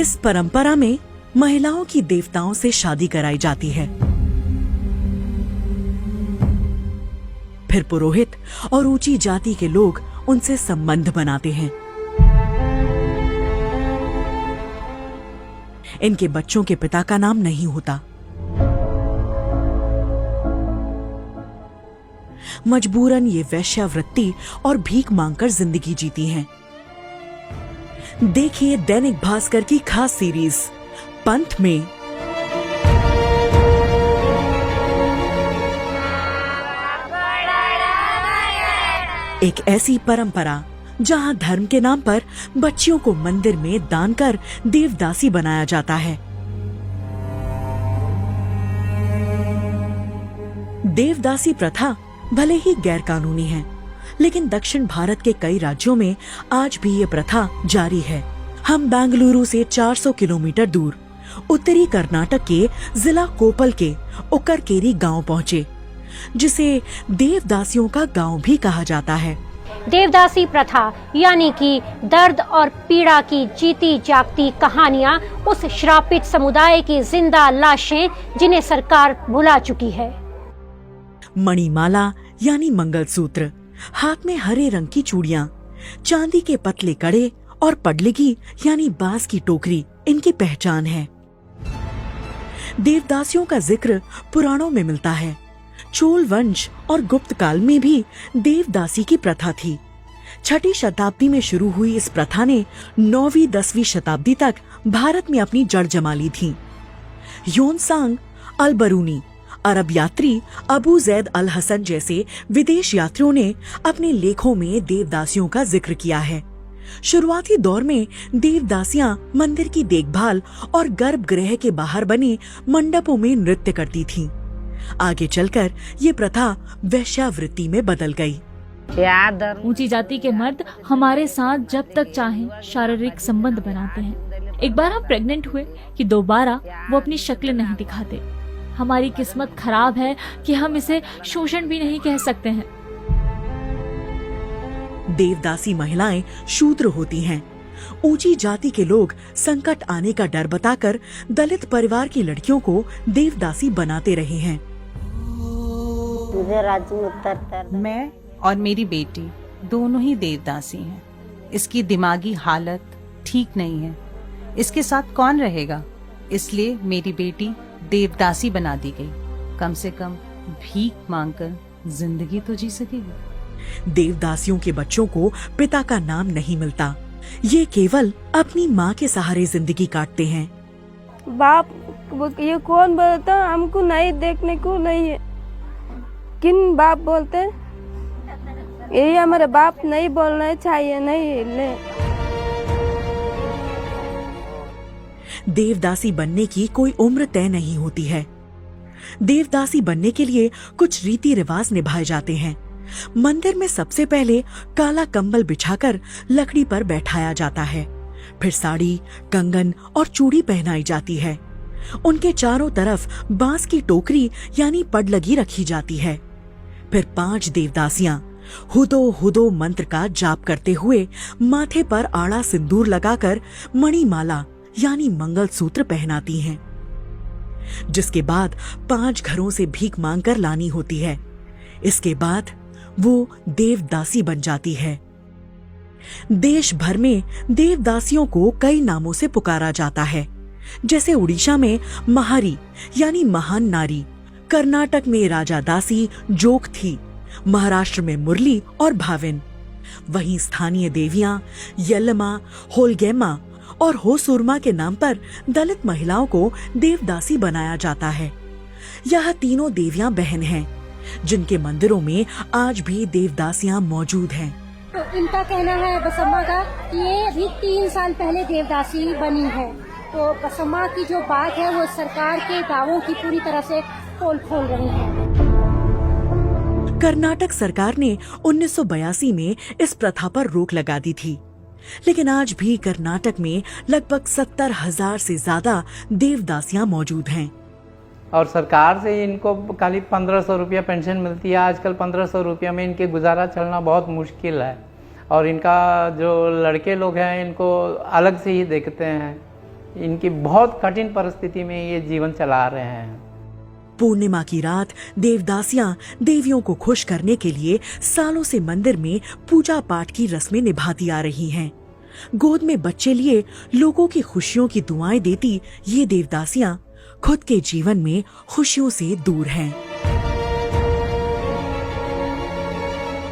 इस परंपरा में महिलाओं की देवताओं से शादी कराई जाती है। फिर पुरोहित और ऊंची जाति के लोग उनसे संबंध बनाते हैं। इनके बच्चों के पिता का नाम नहीं होता। मजबूरन ये वेश्यावृत्ति और भीख मांगकर जिंदगी जीती हैं। देखिए दैनिक भास्कर की खास सीरीज पंथ में। एक ऐसी परंपरा जहां धर्म के नाम पर बच्चियों को मंदिर में दान कर देवदासी बनाया जाता है। देवदासी प्रथा भले ही गैर कानूनी है, लेकिन दक्षिण भारत के कई राज्यों में आज भी ये प्रथा जारी है। हम बेंगलुरु से 400 किलोमीटर दूर उत्तरी कर्नाटक के जिला कोपल के उक्करकेरी गांव पहुँचे, जिसे देवदासियों का गांव भी कहा जाता है। देवदासी प्रथा यानी कि दर्द और पीड़ा की जीती जागती कहानियां, उस श्रापित समुदाय की जिंदा लाशें जिन्हें सरकार भुला चुकी है। मणिमाला यानी मंगलसूत्र, हाथ में हरे रंग की चूड़ियां, चांदी के पतले कड़े और पडलिगी यानी बांस की टोकरी इनकी पहचान है। देवदासियों का जिक्र पुराणों में मिलता है। चोल वंश और गुप्त काल में भी देवदासी की प्रथा थी। 6ठी शताब्दी में शुरू हुई इस प्रथा ने 9वीं-10वीं शताब्दी तक भारत में अपनी जड़ जमा ली थी। योनसांग अल-बरूनी, अरब यात्री अबू जैद अल हसन जैसे विदेश यात्रियों ने अपने लेखों में देवदासियों का जिक्र किया है। शुरुआती दौर में देवदासियां मंदिर की देखभाल और गर्भगृह के बाहर बने मंडपों में नृत्य करती थीं। आगे चलकर ये प्रथा वेश्यावृत्ति में बदल गई। ऊंची जाति के मर्द हमारे साथ जब तक चाहें शारीरिक संबंध बनाते हैं। एक बार हम प्रेग्नेंट हुए कि दोबारा वो अपनी शक्ल नहीं दिखाते। हमारी किस्मत खराब है कि हम इसे शोषण भी नहीं कह सकते हैं। देवदासी महिलाएं शूद्र होती हैं। ऊंची जाति के लोग संकट आने का डर बताकर दलित परिवार की लड़कियों को देवदासी बनाते रहे हैं। मैं और मेरी बेटी दोनों ही देवदासी हैं। इसकी दिमागी हालत ठीक नहीं है। इसके साथ कौन रहेगा? इसलिए मेरी बेटी देवदासी बना दी गई। कम से कम भीख मांगकर जिंदगी तो जी सकेगी। देवदासियों के बच्चों को पिता का नाम नहीं मिलता। ये केवल अपनी माँ के सहारे जिंदगी काटते हैं। बाप ये कौन बोलता? हमको नहीं देखने को नहीं है। किन बाप बोलते? ये हमारे बाप नहीं बोलना चाहिए, नहीं ले। देवदासी बनने की कोई उम्र तय नहीं होती है। देवदासी बनने के लिए कुछ रीति रिवाज निभाए जाते हैं। मंदिर में सबसे पहले काला कंबल बिछाकर लकड़ी पर बैठाया जाता है। फिर साड़ी, कंगन और चूड़ी पहनाई जाती है। उनके चारों तरफ बांस की टोकरी यानी पडलगी रखी जाती है। फिर 5 देवदासियां हुदो हुदो मंत्र का जाप करते हुए माथे पर आड़ा सिंदूर लगाकर मणिमाला यानी मंगलसूत्र पहनाती हैं, जिसके बाद 5 घरों से भीख मांगकर लानी होती है। इसके बाद वो देवदासी बन जाती है। देश भर में देवदासियों को कई नामों से पुकारा जाता है, जैसे उड़ीसा में महारी यानी महान नारी, कर्नाटक में राजा दासी जोग थी, महाराष्ट्र में मुरली और भाविन। वहीं स्थानीय देवियां यल्लमा, होलगेमा और होसुरमा के नाम पर दलित महिलाओं को देवदासी बनाया जाता है। यह तीनों देवियां बहन हैं, जिनके मंदिरों में आज भी देवदासियां मौजूद हैं। तो इनका कहना है बसम्मा का कि ये अभी 3 साल पहले देवदासी बनी है। तो बसम्मा की जो बात है वो सरकार के दावों की पूरी तरह से पोल खोल रही है। कर्नाटक सरकार ने 1982 में इस प्रथा पर रोक लगा दी थी, लेकिन आज भी कर्नाटक में लगभग 70,000 से ज्यादा देवदासियां मौजूद हैं। और सरकार से इनको खाली 1500 रुपया पेंशन मिलती है। आजकल 1500 रुपया में इनके गुजारा चलना बहुत मुश्किल है। और इनका जो लड़के लोग हैं इनको अलग से ही देखते हैं। इनकी बहुत कठिन परिस्थिति में ये जीवन चला रहे हैं। पूर्णिमा की रात देवदासियां देवियों को खुश करने के लिए सालों से मंदिर में पूजा पाठ की रस्में निभाती आ रही हैं। गोद में बच्चे लिए लोगों की खुशियों की दुआएं देती ये देवदासियां खुद के जीवन में खुशियों से दूर हैं।